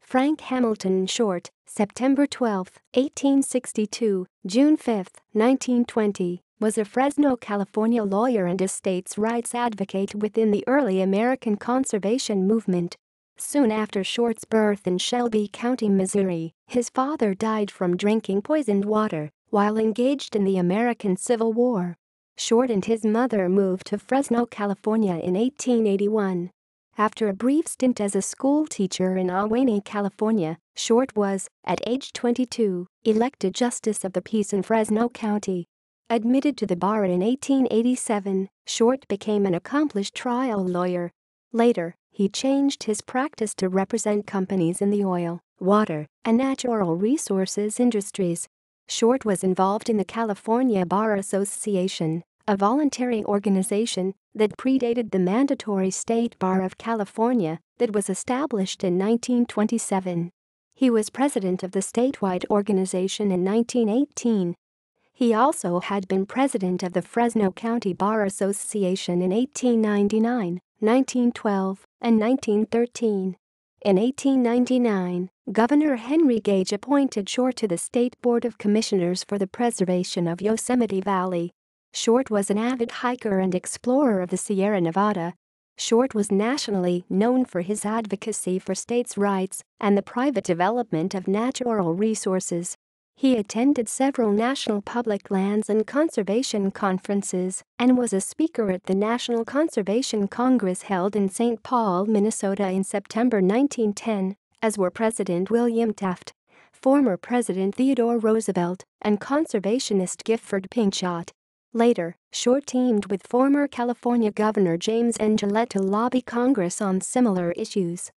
Frank Hamilton Short, September 12, 1862, June 5, 1920, was a Fresno, California lawyer and a states' rights advocate within the early American conservation movement. Soon after Short's birth in Shelby County, Missouri, his father died from drinking poisoned water while engaged in the American Civil War. Short and his mother moved to Fresno, California in 1881. After a brief stint as a school teacher in Ahwanee, California, Short was, at age 22, elected Justice of the Peace in Fresno County. Admitted to the bar in 1887, Short became an accomplished trial lawyer. Later, he changed his practice to represent companies in the oil, water, and natural resources industries. Short was involved in the California Bar Association, a voluntary organization that predated the mandatory State Bar of California that was established in 1927. He was president of the statewide organization in 1918. He also had been president of the Fresno County Bar Association in 1899, 1912, and 1913. In 1899, Governor Henry Gage appointed Short to the State Board of Commissioners for the Preservation of Yosemite Valley. Short was an avid hiker and explorer of the Sierra Nevada. Short was nationally known for his advocacy for states' rights and the private development of natural resources. He attended several national public lands and conservation conferences and was a speaker at the National Conservation Congress held in St. Paul, Minnesota in September 1910, as were President William Taft, former President Theodore Roosevelt, and conservationist Gifford Pinchot. Later, Short teamed with former California Governor James N. Gillette to lobby Congress on similar issues.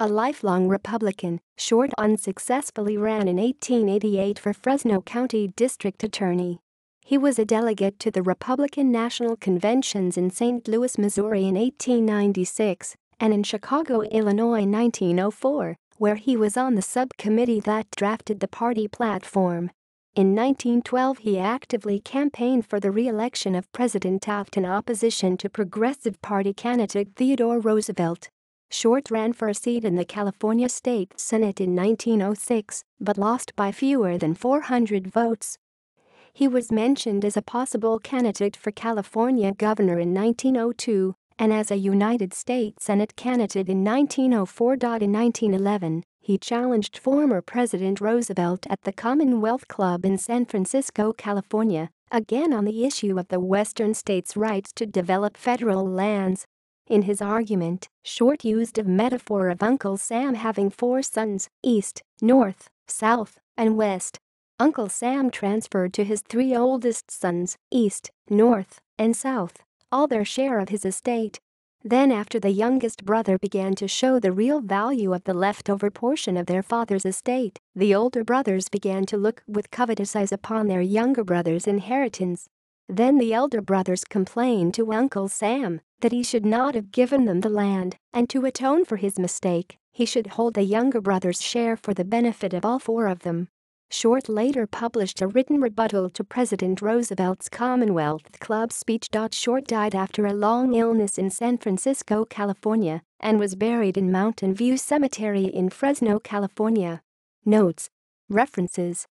A lifelong Republican, Short unsuccessfully ran in 1888 for Fresno County District Attorney. He was a delegate to the Republican National Conventions in St. Louis, Missouri in 1896 and in Chicago, Illinois in 1904, where he was on the subcommittee that drafted the party platform. In 1912, he actively campaigned for the re-election of President Taft in opposition to Progressive Party candidate Theodore Roosevelt. Short ran for a seat in the California State Senate in 1906, but lost by fewer than 400 votes. He was mentioned as a possible candidate for California governor in 1902 and as a United States Senate candidate in 1904. In 1911, he challenged former President Roosevelt at the Commonwealth Club in San Francisco, California, again on the issue of the Western states' rights to develop federal lands. In his argument, Short used a metaphor of Uncle Sam having 4 sons, East, North, South, and West. Uncle Sam transferred to his 3 oldest sons, East, North, and South, all their share of his estate. Then after the youngest brother began to show the real value of the leftover portion of their father's estate, the older brothers began to look with covetous eyes upon their younger brother's inheritance. Then the elder brothers complained to Uncle Sam that he should not have given them the land, and to atone for his mistake, he should hold the younger brother's share for the benefit of all 4 of them. Short later published a written rebuttal to President Roosevelt's Commonwealth Club speech. Short died after a long illness in San Francisco, California, and was buried in Mountain View Cemetery in Fresno, California. Notes. References.